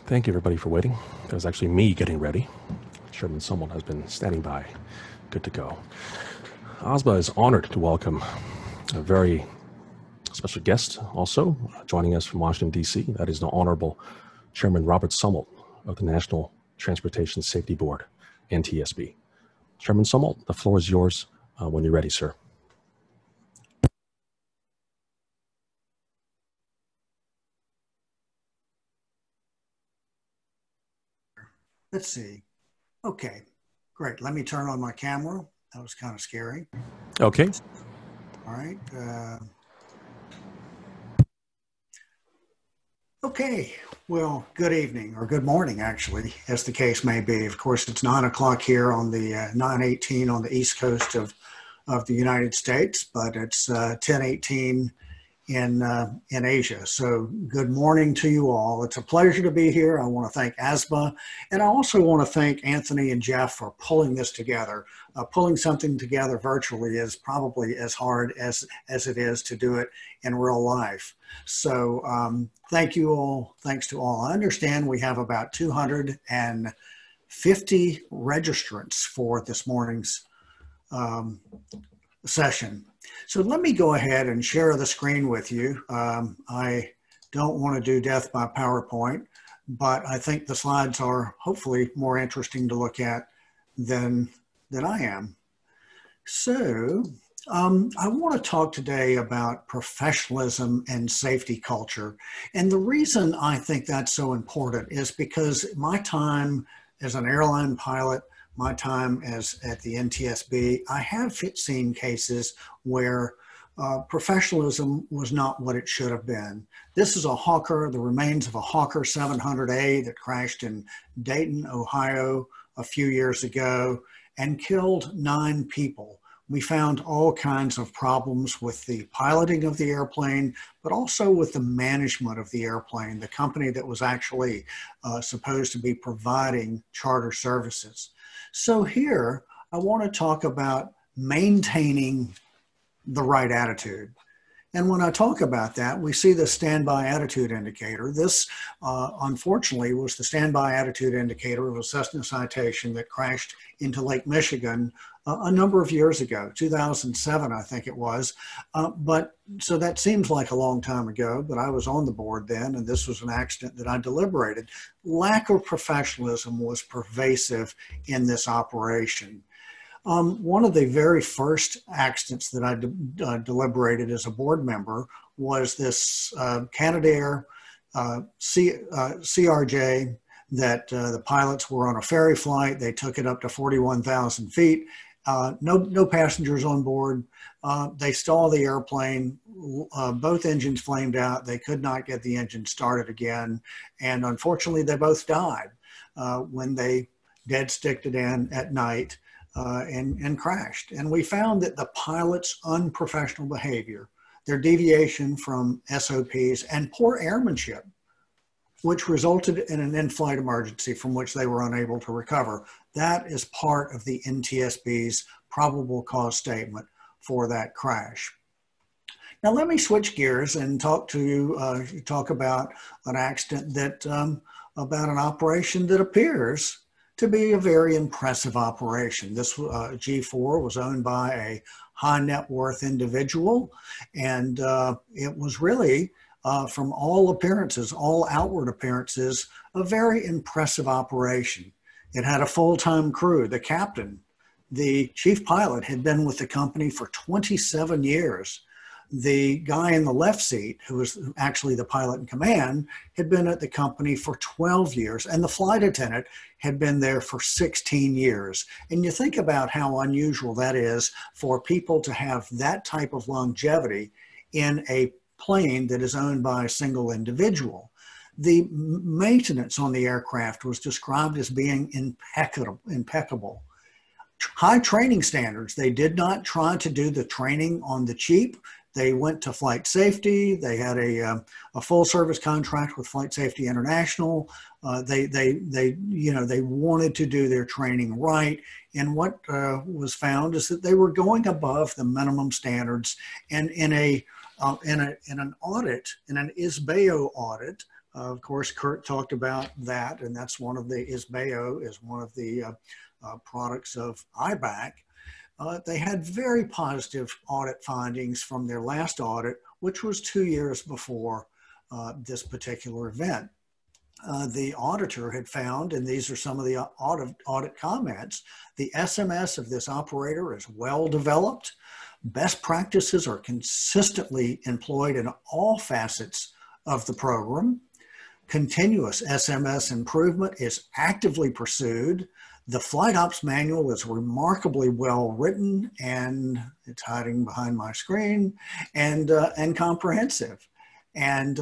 Thank you, everybody, for waiting. That was actually me getting ready. Chairman Sumwalt has been standing by, good to go. AsBAA is honored to welcome a very special guest also joining us from Washington, D.C. That is the Honorable Chairman Robert Sumwalt of the National Transportation Safety Board, NTSB. Chairman Sumwalt, the floor is yours when you're ready, sir. Let's see. Okay, great. Let me turn on my camera. That was kind of scary. Okay. All right. Okay. Well, good evening, or good morning, actually, as the case may be. Of course, it's 9 o'clock here on the 9:18 on the East Coast of the United States, but it's 10:18 in Asia. So good morning to you all. It's a pleasure to be here. I want to thank AsBAA, and I also want to thank Anthony and Jeff for pulling this together. Pulling something together virtually is probably as hard as it is to do it in real life. So thank you all. Thanks to all. I understand we have about 250 registrants for this morning's session. So let me go ahead and share the screen with you. I don't want to do death by PowerPoint, but I think the slides are hopefully more interesting to look at than I am. So I want to talk today about professionalism and safety culture. And the reason I think that's so important is because my time as an airline pilot, my time at the NTSB, I have seen cases where professionalism was not what it should have been. This is a Hawker, the remains of a Hawker 700A that crashed in Dayton, Ohio a few years ago and killed 9 people. We found all kinds of problems with the piloting of the airplane, but also with the management of the airplane, the company that was actually supposed to be providing charter services. So here, I want to talk about maintaining the right attitude. And when I talk about that, we see the standby attitude indicator. This, unfortunately, was the standby attitude indicator of a Cessna Citation that crashed into Lake Michigan a number of years ago, 2007, I think it was. So that seems like a long time ago, but I was on the board then, and this was an accident that I deliberated. Lack of professionalism was pervasive in this operation. One of the very first accidents that I deliberated as a board member was this Canadair CRJ that the pilots were on a ferry flight. They took it up to 41,000 feet. No passengers on board. They stalled the airplane. Both engines flamed out. They could not get the engine started again. And unfortunately, they both died when they dead sticked it in at night and crashed. And we found that the pilot's unprofessional behavior, their deviation from SOPs, and poor airmanship, which resulted in an in-flight emergency from which they were unable to recover. That is part of the NTSB's probable cause statement for that crash. Now let me switch gears and talk to you, talk about an accident that, about an operation that appears to be a very impressive operation. This G4 was owned by a high net worth individual, and it was really, from all appearances, all outward appearances, a very impressive operation. It had a full-time crew. The captain, the chief pilot, had been with the company for 27 years. The guy in the left seat, who was actually the pilot in command, had been at the company for 12 years, and the flight attendant had been there for 16 years. And you think about how unusual that is for people to have that type of longevity in a plane that is owned by a single individual. The maintenance on the aircraft was described as being impeccable. High training standards. They did not try to do the training on the cheap. They went to Flight Safety. They had a full service contract with Flight Safety International. They wanted to do their training right. And what was found is that they were going above the minimum standards. And in an audit, in an AsBAA audit, Of course, Kurt talked about that, and that's one of the AsBAA is one of the products of IBAC. They had very positive audit findings from their last audit, which was 2 years before this particular event. The auditor had found, and these are some of the audit comments, the SMS of this operator is well developed. Best practices are consistently employed in all facets of the program. Continuous SMS improvement is actively pursued. The flight ops manual is remarkably well written, and it's hiding behind my screen, and comprehensive. And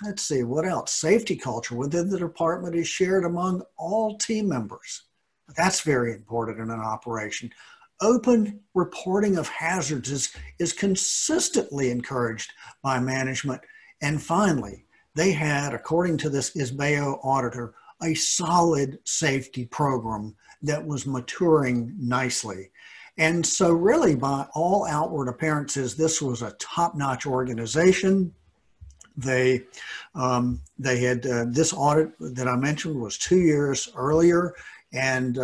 let's see, what else? Safety culture within the department is shared among all team members. That's very important in an operation. Open reporting of hazards is consistently encouraged by management. And finally, they had, according to this AsBAA auditor, a solid safety program that was maturing nicely. And so really, by all outward appearances, this was a top-notch organization. They had this audit that I mentioned was 2 years earlier, and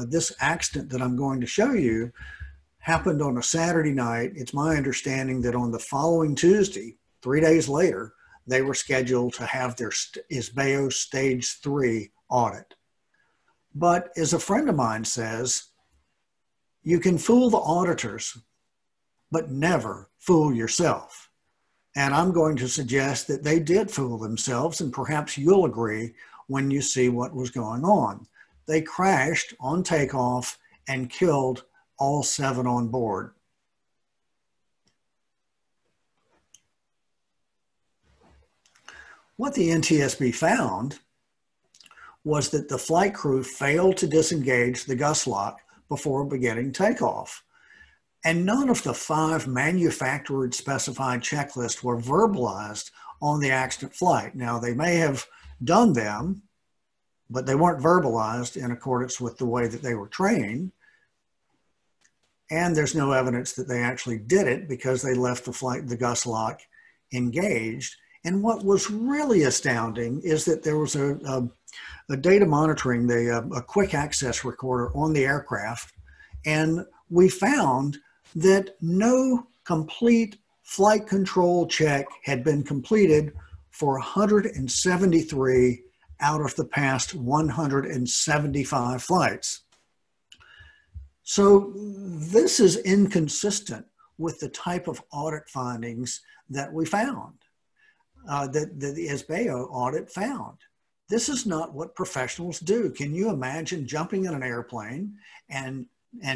this accident that I'm going to show you happened on a Saturday night. It's my understanding that on the following Tuesday, 3 days later, they were scheduled to have their AsBAA Stage 3 audit. But as a friend of mine says, you can fool the auditors, but never fool yourself. And I'm going to suggest that they did fool themselves, and perhaps you'll agree when you see what was going on. They crashed on takeoff and killed all 7 on board. What the NTSB found was that the flight crew failed to disengage the gust lock before beginning takeoff. And none of the 5 manufacturer specified checklists were verbalized on the accident flight. Now, they may have done them, but they weren't verbalized in accordance with the way that they were trained. And there's no evidence that they actually did it because they left the gust lock engaged. And what was really astounding is that there was a data monitoring, a quick access recorder on the aircraft, and we found that no complete flight control check had been completed for 173 out of the past 175 flights. So this is inconsistent with the type of audit findings that we found, that the AsBAA audit found. This is not what professionals do. Can you imagine jumping in an airplane and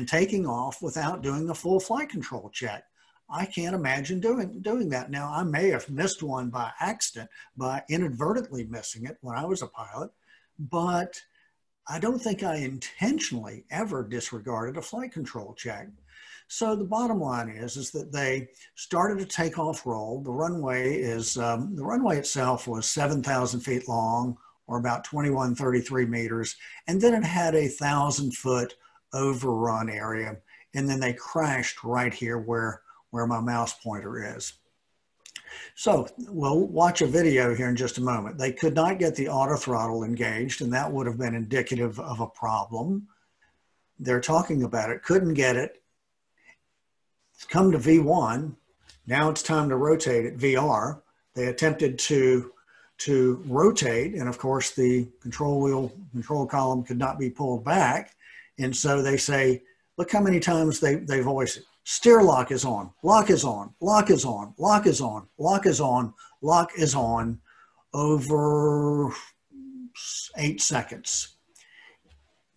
taking off without doing a full flight control check? I can't imagine doing that. Now, I may have missed one by accident, by inadvertently missing it when I was a pilot, but I don't think I intentionally ever disregarded a flight control check. So the bottom line is that they started a takeoff roll. The runway itself was 7,000 feet long, or about 2133 meters, and then it had a 1,000-foot overrun area, and then they crashed right here where my mouse pointer is. So we'll watch a video here in just a moment. They could not get the auto throttle engaged, and that would have been indicative of a problem. They're talking about it, couldn't get it. It's come to V1. Now it's time to rotate at VR. They attempted to rotate, and of course the control column could not be pulled back. And so they say, look how many times they voice it. Steer lock is on, lock is on, lock is on, lock is on, lock is on, lock is on, over 8 seconds.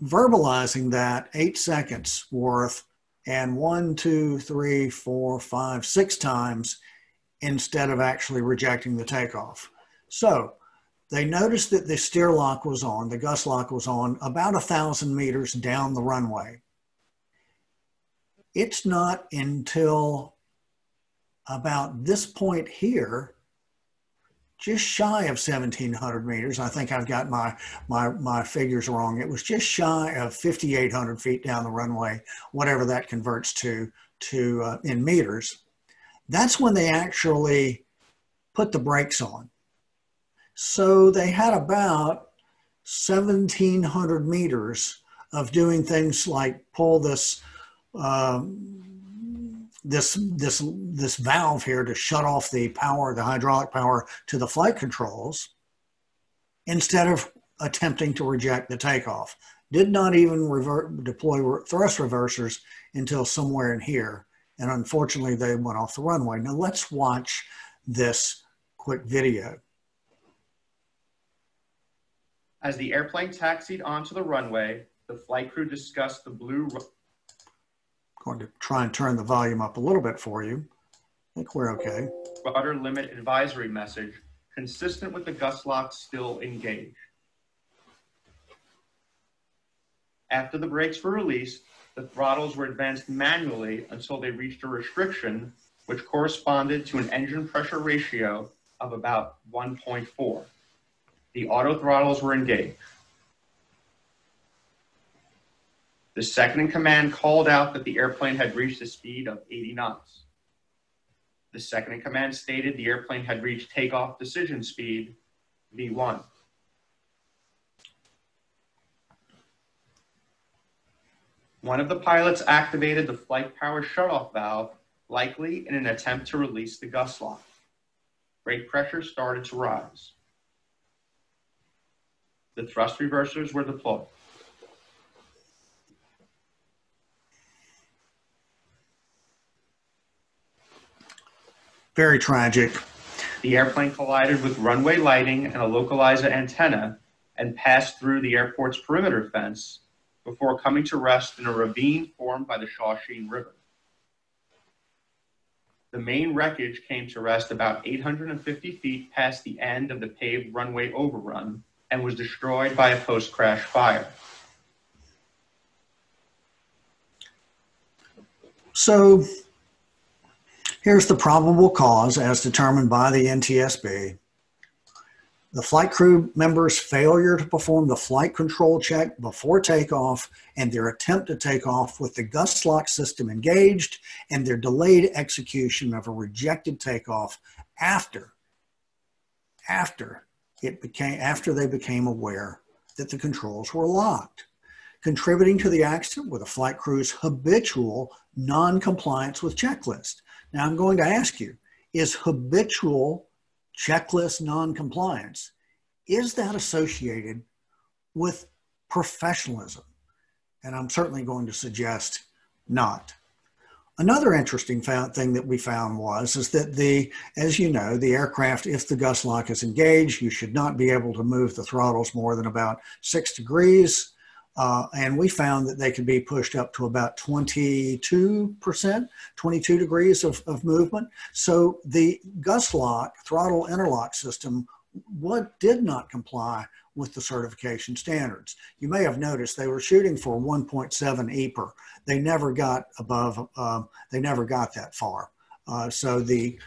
Verbalizing that 8 seconds worth, and 1, 2, 3, 4, 5, 6 times instead of actually rejecting the takeoff. So they noticed that the steer lock was on, the gust lock was on about 1,000 meters down the runway. It's not until about this point here, just shy of 1,700 meters. I think I've got my figures wrong. It was just shy of 5,800 feet down the runway, whatever that converts to in meters. That's when they actually put the brakes on. So they had about 1,700 meters of doing things like pull this this valve here to shut off the power, the hydraulic power to the flight controls, instead of attempting to reject the takeoff. Did not even deploy thrust reversers until somewhere in here. And unfortunately, they went off the runway. Now let's watch this quick video. As the airplane taxied onto the runway, the flight crew discussed the blue. Going to try and turn the volume up a little bit for you. I think we're okay. Rudder limit advisory message, consistent with the gust lock still engaged. After the brakes were released, the throttles were advanced manually until they reached a restriction, which corresponded to an engine pressure ratio of about 1.4. The auto throttles were engaged. The second in command called out that the airplane had reached a speed of 80 knots. The second in command stated the airplane had reached takeoff decision speed, V1. One of the pilots activated the flight power shutoff valve, likely in an attempt to release the gust lock. Brake pressure started to rise. The thrust reversers were deployed. Very tragic. The airplane collided with runway lighting and a localizer antenna and passed through the airport's perimeter fence before coming to rest in a ravine formed by the Shawsheen River. The main wreckage came to rest about 850 feet past the end of the paved runway overrun and was destroyed by a post-crash fire. So here's the probable cause as determined by the NTSB. The flight crew members' failure to perform the flight control check before takeoff and their attempt to take off with the gust lock system engaged, and their delayed execution of a rejected takeoff after they became aware that the controls were locked. Contributing to the accident were the flight crew's habitual non-compliance with checklist. Now I'm going to ask you, is habitual checklist non-compliance, is that associated with professionalism? And I'm certainly going to suggest not. Another interesting thing that we found is that as you know, the aircraft, if the gust lock is engaged, you should not be able to move the throttles more than about 6 degrees. And we found that they could be pushed up to about 22%, 22 degrees of movement. So the gust lock, throttle interlock system, did not comply with the certification standards. You may have noticed they were shooting for 1.7 EPR. They never got above, they never got that far. So the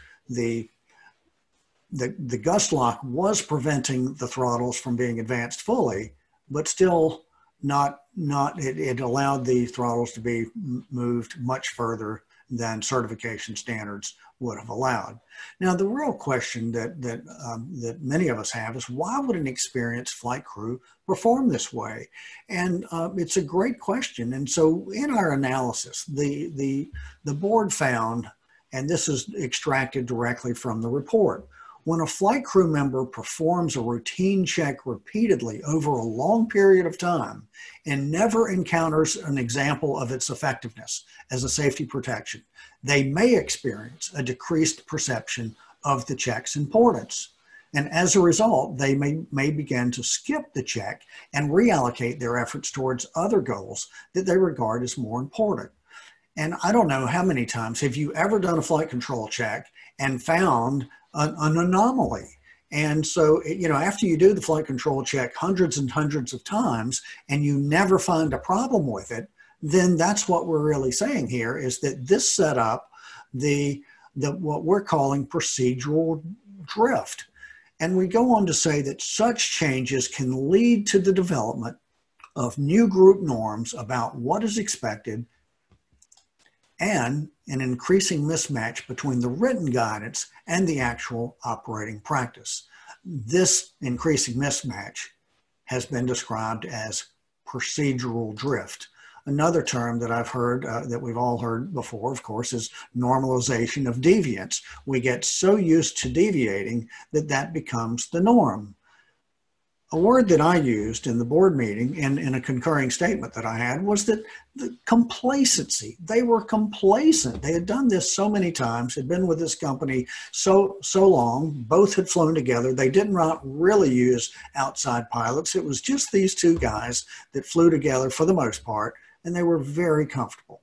gust lock was preventing the throttles from being advanced fully, but still it allowed the throttles to be moved much further than certification standards would have allowed. Now, the real question that many of us have is, why would an experienced flight crew perform this way? And it's a great question. And so in our analysis, the board found, and this is extracted directly from the report, when a flight crew member performs a routine check repeatedly over a long period of time and never encounters an example of its effectiveness as a safety protection, they may experience a decreased perception of the check's importance. And as a result, they may begin to skip the check and reallocate their efforts towards other goals that they regard as more important. And I don't know how many times have you ever done a flight control check and found an anomaly. And so, you know, after you do the flight control check hundreds and hundreds of times and you never find a problem with it, then that's what we're really saying here, is that this set up what we're calling procedural drift. And we go on to say that such changes can lead to the development of new group norms about what is expected and an increasing mismatch between the written guidance and the actual operating practice. This increasing mismatch has been described as procedural drift. Another term that I've heard, that we've all heard before, of course, is normalization of deviance. We get so used to deviating that that becomes the norm. A word that I used in the board meeting in a concurring statement that I had was that the complacency. They were complacent. They had done this so many times, had been with this company so long, both had flown together. They did not really use outside pilots. It was just these two guys that flew together for the most part, and they were very comfortable.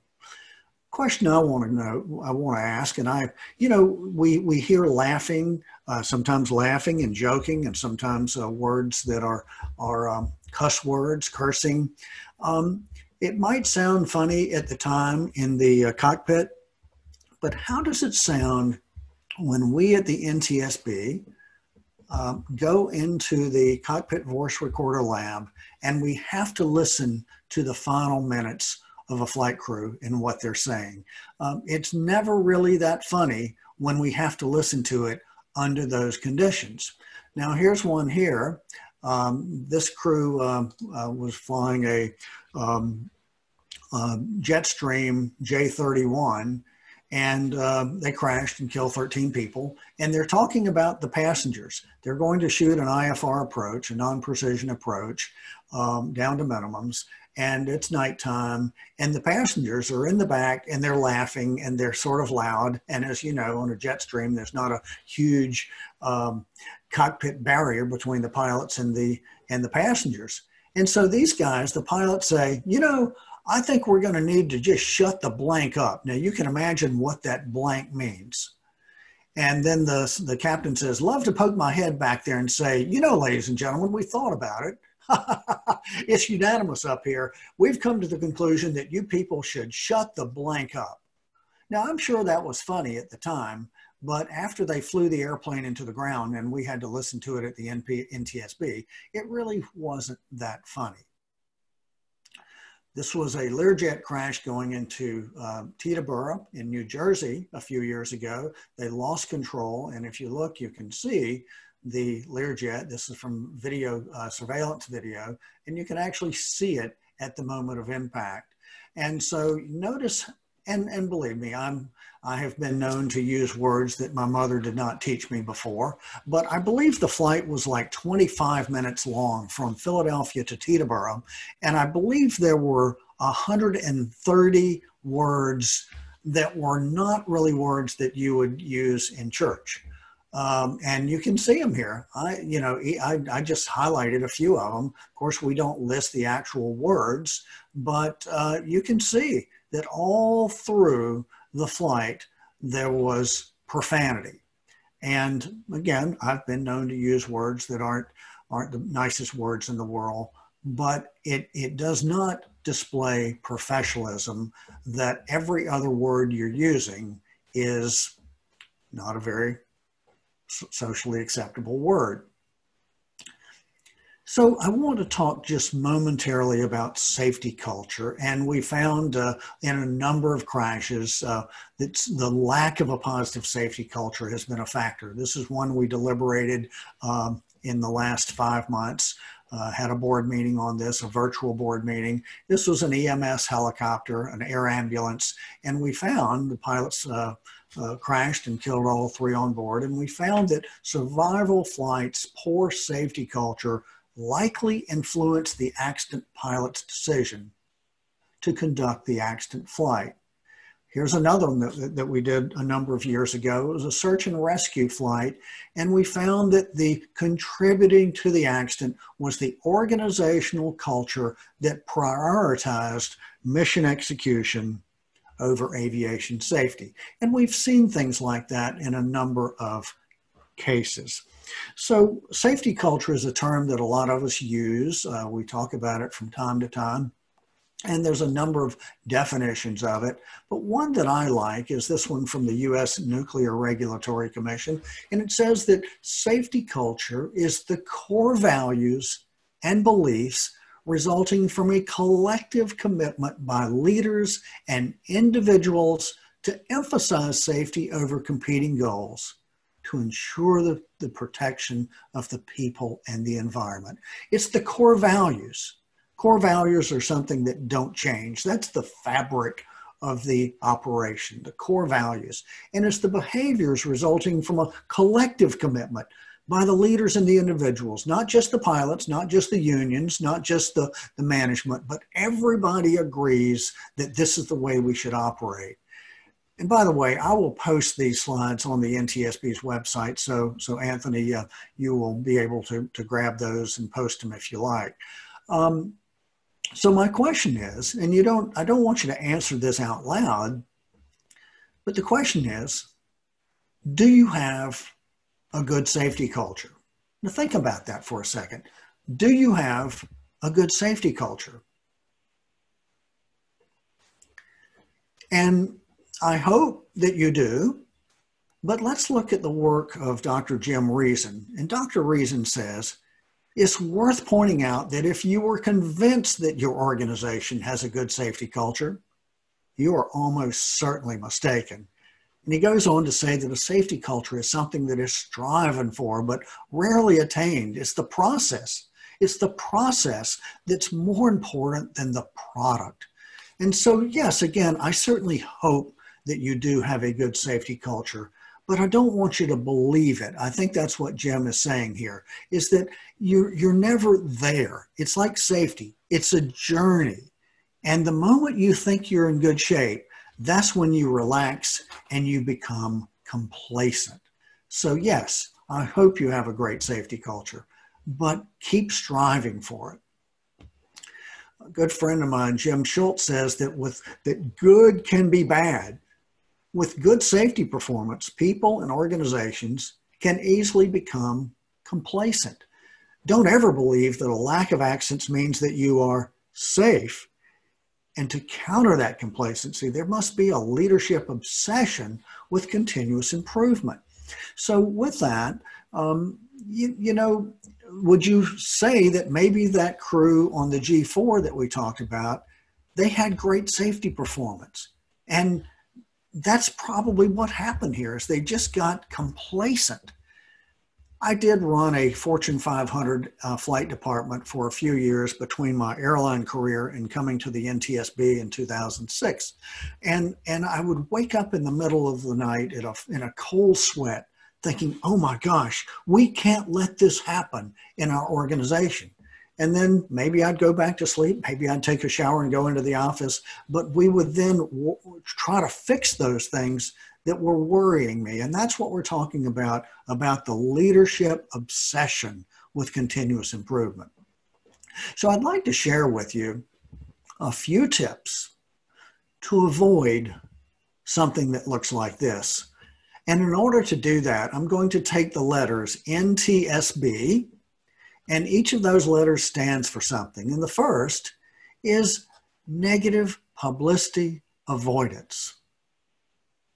Question I want to ask, and we hear laughing, sometimes laughing and joking, and sometimes words that are cuss words, cursing. It might sound funny at the time in the cockpit, but how does it sound when we at the NTSB go into the cockpit voice recorder lab and we have to listen to the final minutes of a flight crew and what they're saying? It's never really that funny when we have to listen to it under those conditions. Now here's one here. This crew was flying a Jetstream J31, and they crashed and killed 13 people. And they're talking about the passengers. They're going to shoot an IFR approach, a non-precision approach, down to minimums. And it's nighttime, and the passengers are in the back, and they're laughing, and they're sort of loud. And as you know, on a jet stream, there's not a huge cockpit barrier between the pilots and the passengers. And so these guys, the pilots say, I think we're going to need to just shut the blank up. Now you can imagine what that blank means. And then the captain says, love to poke my head back there and say, ladies and gentlemen, we thought about it. It's unanimous up here. We've come to the conclusion that you people should shut the blank up. Now, I'm sure that was funny at the time, but after they flew the airplane into the ground and we had to listen to it at the NTSB, it really wasn't that funny. This was a Learjet crash going into Teterboro in New Jersey a few years ago. They lost control, and if you look, you can see the Learjet. This is from video, surveillance video, and you can actually see it at the moment of impact. And so notice, and believe me, I have been known to use words that my mother did not teach me before, but I believe the flight was like 25 minutes long from Philadelphia to Teterboro, and I believe there were 130 words that were not really words that you would use in church. And you can see them here. I just highlighted a few of them. Of course, we don't list the actual words, but you can see that all through the flight, there was profanity. And again, I've been known to use words that aren't the nicest words in the world, but it does not display professionalism that every other word you're using is not a very socially acceptable word. So I want to talk just momentarily about safety culture. And we found in a number of crashes that the lack of a positive safety culture has been a factor. This is one we deliberated in the last 5 months, had a board meeting on this, a virtual board meeting. This was an EMS helicopter, an air ambulance, and we found the pilots crashed and killed all 3 on board. And we found that survival flight's poor safety culture likely influenced the accident pilot's decision to conduct the accident flight. Here's another one that we did a number of years ago. It was a search and rescue flight, and we found that the contributing to the accident was the organizational culture that prioritized mission execution over aviation safety. And we've seen things like that in a number of cases. So safety culture is a term that a lot of us use. We talk about it from time to time, and there's a number of definitions of it. But one that I like is this one from the U.S. Nuclear Regulatory Commission, and it says that safety culture is the core values and beliefs resulting from a collective commitment by leaders and individuals to emphasize safety over competing goals, to ensure the the protection of the people and the environment. It's the core values. Core values are something that don't change. That's the fabric of the operation, the core values. And it's the behaviors resulting from a collective commitment by the leaders and the individuals, not just the pilots, not just the unions, not just the management, but everybody agrees that this is the way we should operate. And by the way, I will post these slides on the NTSB's website, so Anthony, you will be able to grab those and post them if you like. So my question is, and I don't want you to answer this out loud, but the question is, do you have a good safety culture? Now think about that for a second. Do you have a good safety culture? And I hope that you do, but let's look at the work of Dr. Jim Reason. And Dr. Reason says, it's worth pointing out that if you were convinced that your organization has a good safety culture, you are almost certainly mistaken. And he goes on to say that a safety culture is something that is striven for, but rarely attained. It's the process. It's the process that's more important than the product. And so, yes, again, I certainly hope that you do have a good safety culture, but I don't want you to believe it. I think that's what Jim is saying here, is that you're never there. It's like safety. It's a journey. And the moment you think you're in good shape, that's when you relax and you become complacent. So yes, I hope you have a great safety culture, but keep striving for it. A good friend of mine, Jim Schultz, says that good can be bad. With good safety performance, people and organizations can easily become complacent. Don't ever believe that a lack of accidents means that you are safe. And to counter that complacency, there must be a leadership obsession with continuous improvement. So with that, you know, would you say that maybe that crew on the G4 that we talked about, they had great safety performance? And that's probably what happened here, is they just got complacent. I did run a Fortune 500 flight department for a few years between my airline career and coming to the NTSB in 2006. And I would wake up in the middle of the night in a cold sweat thinking, oh my gosh, we can't let this happen in our organization. And then maybe I'd go back to sleep, maybe I'd take a shower and go into the office, but we would then try to fix those things that were worrying me. And that's what we're talking about the leadership obsession with continuous improvement. So I'd like to share with you a few tips to avoid something that looks like this. And in order to do that, I'm going to take the letters NTSB, and each of those letters stands for something. And the first is negative publicity avoidance.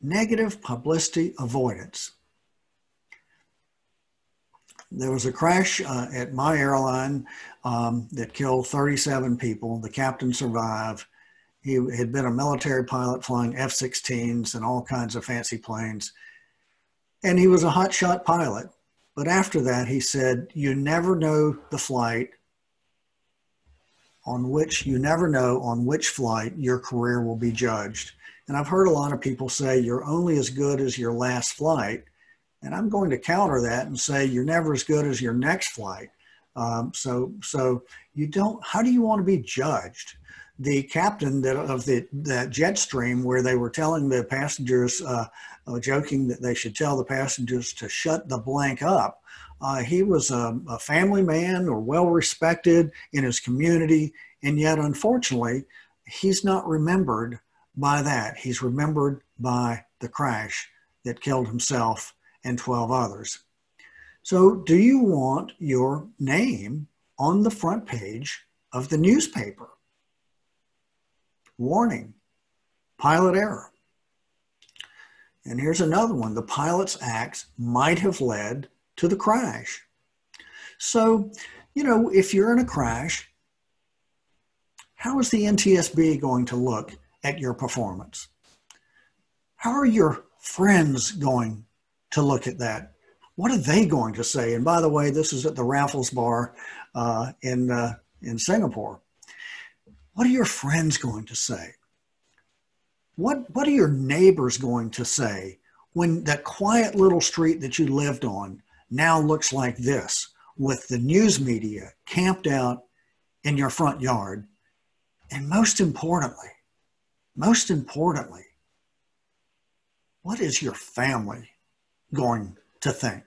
Negative publicity avoidance. There was a crash at my airline that killed 37 people. The captain survived. He had been a military pilot flying F-16s and all kinds of fancy planes. And he was a hotshot pilot. But after that, he said, you never know the flight on which, you never know on which flight your career will be judged. And I've heard a lot of people say you're only as good as your last flight. And I'm going to counter that and say you're never as good as your next flight. So you don't, how do you want to be judged? The captain of that jet stream where they were telling the passengers, joking that they should tell the passengers to shut the blank up. He was a family man or well-respected in his community. And yet, unfortunately, he's not remembered by that. He's remembered by the crash that killed himself and 12 others. So do you want your name on the front page of the newspaper? Warning, pilot error. And here's another one. The pilot's acts might have led to the crash. So, you know, if you're in a crash, how is the NTSB going to look at your performance? How are your friends going to look at that? What are they going to say? And by the way, this is at the Raffles Bar in Singapore. What are your friends going to say? What are your neighbors going to say when that quiet little street that you lived on now looks like this, with the news media camped out in your front yard? And most importantly, what is your family going to think?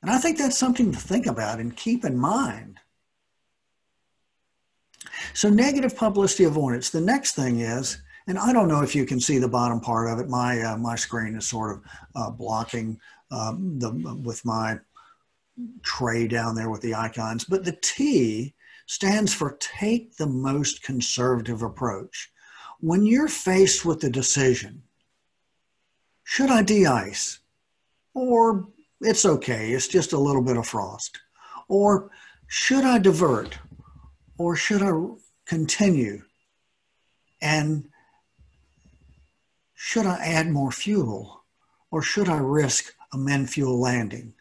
And I think that's something to think about and keep in mind. So negative publicity avoidance. The next thing is, and I don't know if you can see the bottom part of it. My screen is sort of blocking with my tray down there with the icons. But the T stands for take the most conservative approach. When you're faced with the decision, should I de-ice? Or it's okay, it's just a little bit of frost. Or should I divert? Or should I continue? And should I add more fuel? Or should I risk a men-fuel landing?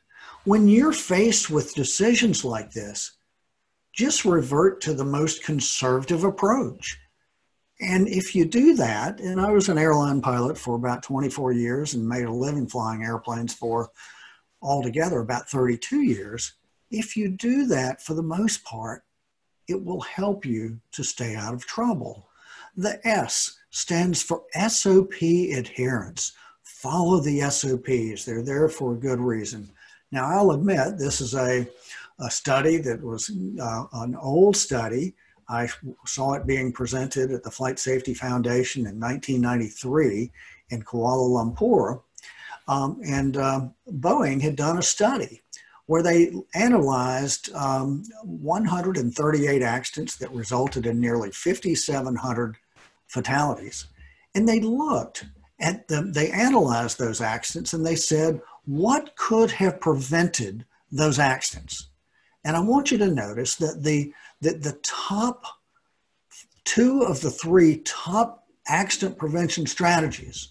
When you're faced with decisions like this, just revert to the most conservative approach. And if you do that, and I was an airline pilot for about 24 years and made a living flying airplanes for altogether about 32 years, if you do that for the most part, it will help you to stay out of trouble. The S stands for SOP adherence. Follow the SOPs. They're there for a good reason. Now, I'll admit this is a study that was an old study. I saw it being presented at the Flight Safety Foundation in 1993 in Kuala Lumpur. Boeing had done a study where they analyzed 138 accidents that resulted in nearly 5,700 fatalities. And they looked at them, they analyzed those accidents and they said, what could have prevented those accidents? And I want you to notice that the top two of the three top accident prevention strategies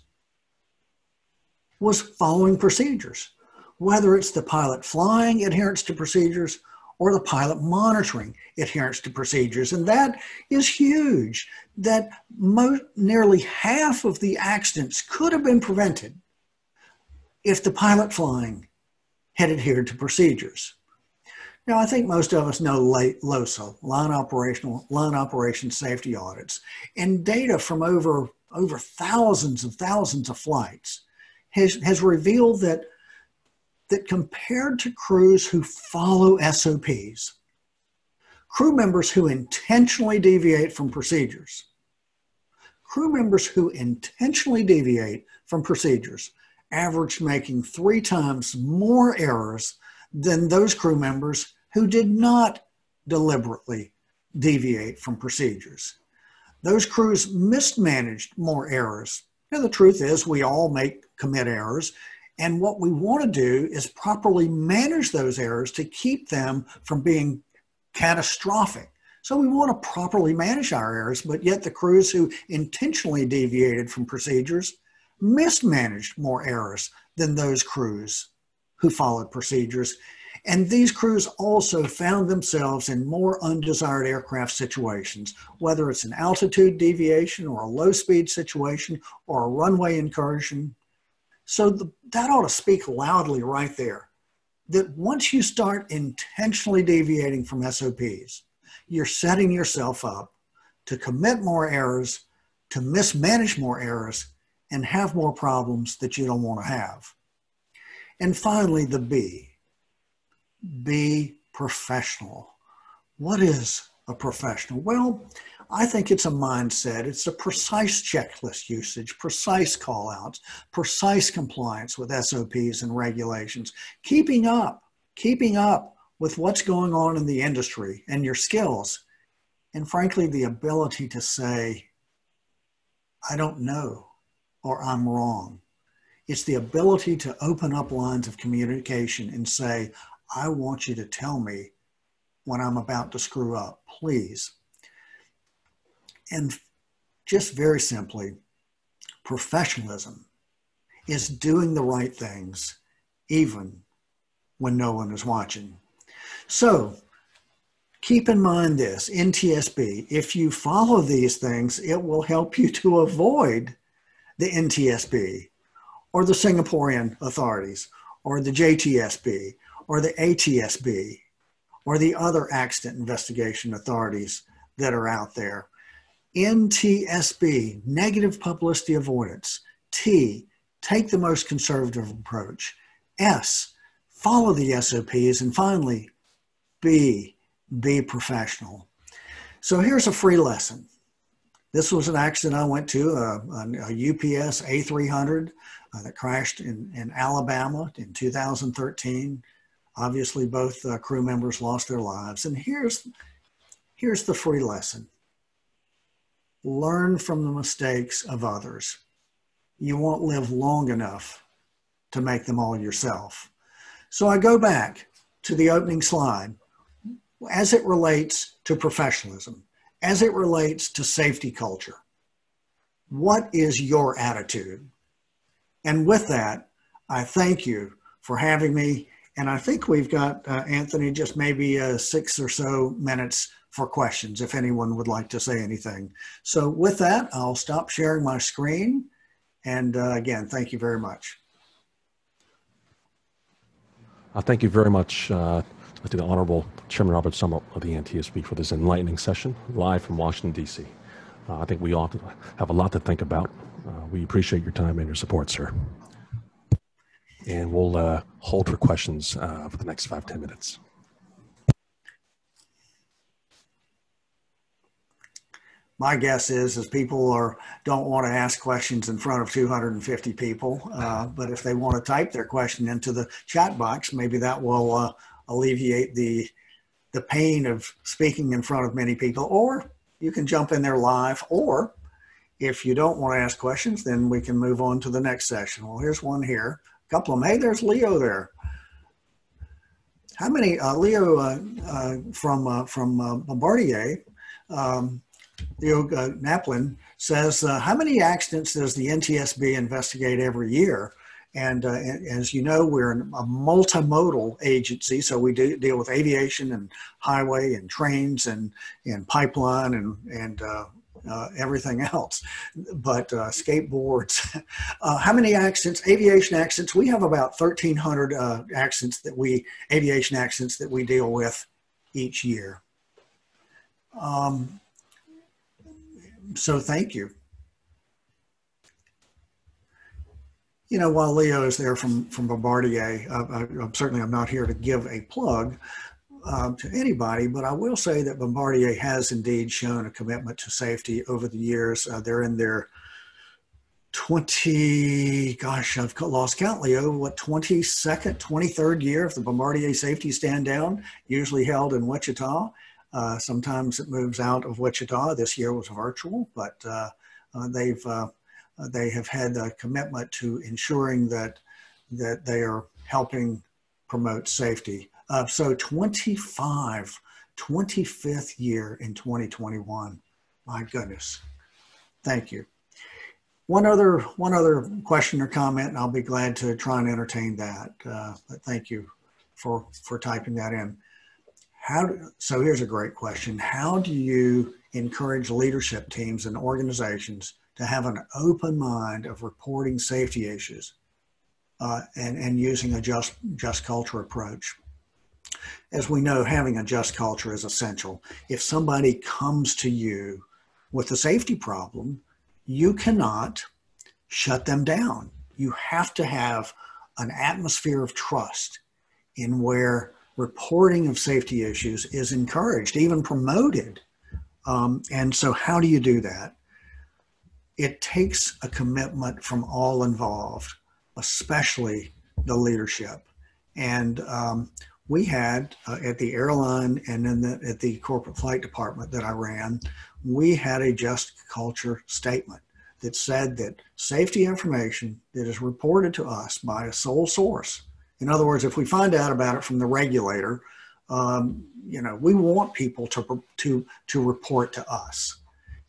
was following procedures, whether it's the pilot flying adherence to procedures or the pilot monitoring adherence to procedures. And that is huge, that nearly half of the accidents could have been prevented if the pilot flying had adhered to procedures. Now, I think most of us know LOSA, line operation safety audits, and data from over thousands of flights has revealed that compared to crews who follow SOPs, crew members who intentionally deviate from procedures, averaged making 3 times more errors than those crew members who did not deliberately deviate from procedures. Those crews mismanaged more errors. Now, the truth is we all commit errors, and what we want to do is properly manage those errors to keep them from being catastrophic. So we want to properly manage our errors, but yet the crews who intentionally deviated from procedures mismanaged more errors than those crews who followed procedures. And these crews also found themselves in more undesired aircraft situations, whether it's an altitude deviation or a low speed situation or a runway incursion. So that ought to speak loudly right there, that once you start intentionally deviating from SOPs, you're setting yourself up to commit more errors, to mismanage more errors, and have more problems that you don't want to have. And finally, the B. Be professional. What is a professional? Well, I think it's a mindset. It's a precise checklist usage, precise call-outs, precise compliance with SOPs and regulations, keeping up with what's going on in the industry and your skills, and frankly, the ability to say, I don't know, or I'm wrong. It's the ability to open up lines of communication and say, I want you to tell me when I'm about to screw up, please. And just very simply, professionalism is doing the right things, even when no one is watching. So keep in mind this, NTSB, if you follow these things, it will help you to avoid the NTSB or the Singaporean authorities or the JTSB or the ATSB or the other accident investigation authorities that are out there. NTSB, negative publicity avoidance. T, take the most conservative approach. S, follow the SOPs. And finally, B, be professional. So here's a free lesson. This was an accident I went to, a UPS A300 that crashed in Alabama in 2013. Obviously, both crew members lost their lives. And here's the free lesson. Learn from the mistakes of others. You won't live long enough to make them all yourself. So I go back to the opening slide. As it relates to professionalism, as it relates to safety culture, what is your attitude? And with that, I thank you for having me. And I think we've got, Anthony, just maybe 6 or so minutes for questions, if anyone would like to say anything. So with that, I'll stop sharing my screen. And again, thank you very much. Thank you very much to the Honorable Chairman Robert Sumwalt of the NTSB for this enlightening session, live from Washington, D.C. I think we all have a lot to think about. We appreciate your time and your support, sir. And we'll hold for questions for the next 5-10 minutes. My guess is people don't want to ask questions in front of 250 people, but if they want to type their question into the chat box, maybe that will alleviate the pain of speaking in front of many people. Or you can jump in there live, or if you don't want to ask questions, then we can move on to the next session. Well, here's one here. A couple of them. Hey, there's Leo there. How many, Leo from Bombardier, Leo Naplin says, how many accidents does the NTSB investigate every year? And as you know, we're a multimodal agency, so we deal with aviation and highway and trains and pipeline and everything else, but skateboards. How many accidents, aviation accidents? We have about 1,300 aviation accidents that we deal with each year. So thank you. You know, while Leo is there from Bombardier, I'm not here to give a plug to anybody, but I will say that Bombardier has indeed shown a commitment to safety over the years. They're in their I've lost count, Leo, what, 22nd, 23rd year of the Bombardier Safety Stand Down, usually held in Wichita. Sometimes it moves out of Wichita. This year was virtual, but they have had a commitment to ensuring that they are helping promote safety. So 25th year in 2021. My goodness. Thank you. One other question or comment, and I'll be glad to try and entertain that. But thank you for typing that in. So here's a great question. How do you encourage leadership teams and organizations to have an open mind of reporting safety issues and using a just culture approach? As we know, having a just culture is essential. If somebody comes to you with a safety problem, you cannot shut them down. You have to have an atmosphere of trust in where reporting of safety issues is encouraged, even promoted. And so how do you do that? It takes a commitment from all involved, especially the leadership. And we had at the airline and then at the corporate flight department that I ran, we had a just culture statement that said that safety information that is reported to us by a sole source, in other words, if we find out about it from the regulator, we want people to report to us.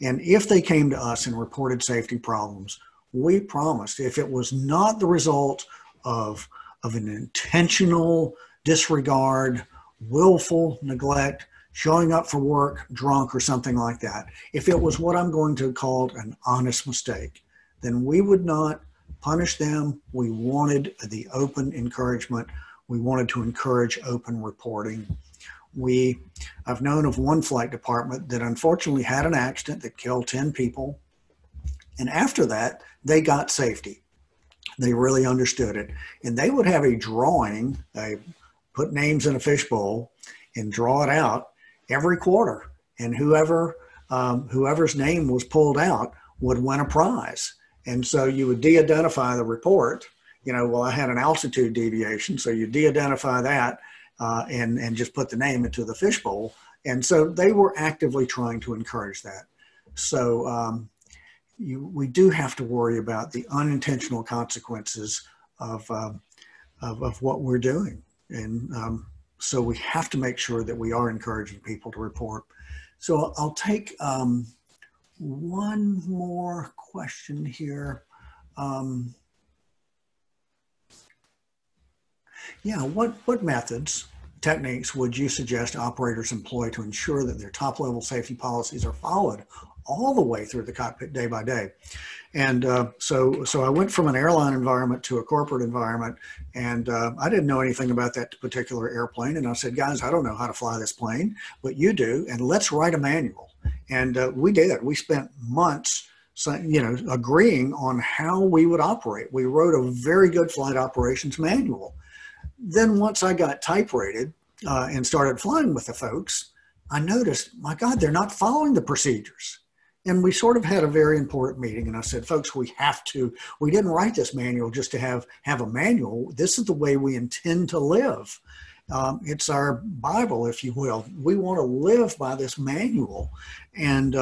And if they came to us and reported safety problems, we promised if it was not the result of an intentional disregard, willful neglect, showing up for work drunk or something like that. If it was what I'm going to call an honest mistake, then we would not punish them. We wanted the open encouragement. We wanted to encourage open reporting. I've known of one flight department that unfortunately had an accident that killed 10 people. And after that, they got safety. They really understood it. And they would have a drawing, they put names in a fishbowl and draw it out every quarter. And whoever's name was pulled out would win a prize. And so you would de-identify the report. Well, I had an altitude deviation, so you de-identify that and just put the name into the fishbowl. And so they were actively trying to encourage that. So we do have to worry about the unintentional consequences of what we're doing. And so we have to make sure that we are encouraging people to report. So I'll take one more question here. What methods, techniques would you suggest operators employ to ensure that their top-level safety policies are followed all the way through the cockpit day by day? And so I went from an airline environment to a corporate environment, and I didn't know anything about that particular airplane. And I said, guys, I don't know how to fly this plane, but you do, and let's write a manual. And we did. We spent months, agreeing on how we would operate. We wrote a very good flight operations manual. Then once I got type rated and started flying with the folks, I noticed, my God, they're not following the procedures. And we sort of had a very important meeting, and I said, folks, we didn't write this manual just to have a manual. This is the way we intend to live. It's our Bible, if you will. We want to live by this manual. And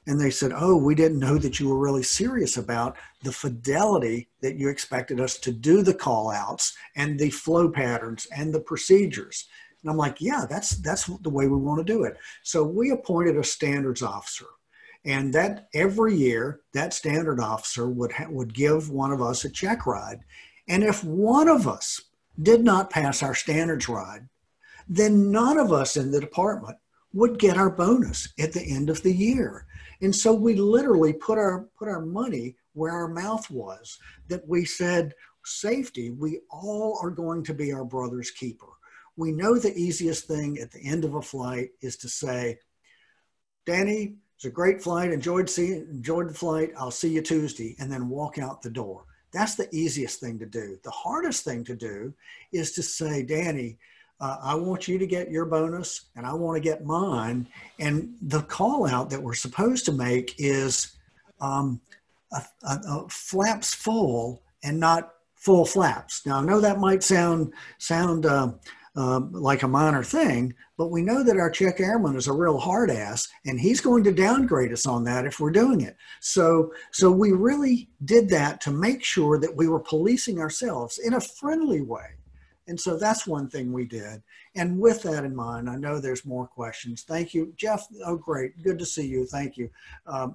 they said, oh, we didn't know that you were really serious about the fidelity that you expected us to do the call outs and the flow patterns and the procedures. And I'm like, yeah, that's the way we want to do it. So we appointed a standards officer. And that every year, that standard officer would give one of us a check ride. And if one of us did not pass our standards ride, then none of us in the department would get our bonus at the end of the year. And so we literally put our money where our mouth was, that we said, safety, we all are going to be our brother's keeper. We know the easiest thing at the end of a flight is to say, Danny, it's a great flight, enjoyed the flight, I'll see you Tuesday, and then walk out the door. That's the easiest thing to do. The hardest thing to do is to say, Danny, I want you to get your bonus and I want to get mine. And the call out that we're supposed to make is flaps full and not full flaps. Now I know that might sound like a minor thing, but we know that our check airman is a real hard ass and he's going to downgrade us on that if we're doing it. So we really did that to make sure that we were policing ourselves in a friendly way. And so that's one thing we did. And with that in mind, I know there's more questions. Thank you, Jeff. Oh, great. Good to see you. Thank you.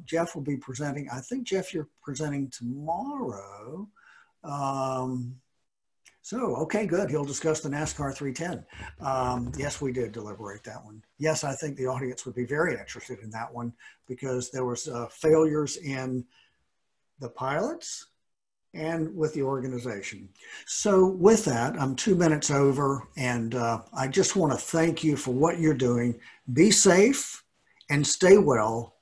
Jeff will be presenting. I think, Jeff, you're presenting tomorrow. Okay, good. He'll discuss the NASCAR 310. Yes, we did deliberate that one. Yes, I think the audience would be very interested in that one because there was failures in the pilots and with the organization. So with that, I'm 2 minutes over, and I just want to thank you for what you're doing. Be safe and stay well,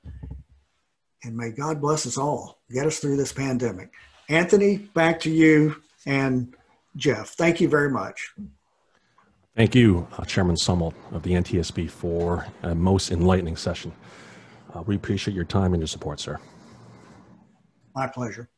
and may God bless us all. Get us through this pandemic. Anthony, back to you, and Jeff, thank you very much. Thank you, Chairman Sumwalt of the NTSB, for a most enlightening session. We appreciate your time and your support, sir. My pleasure.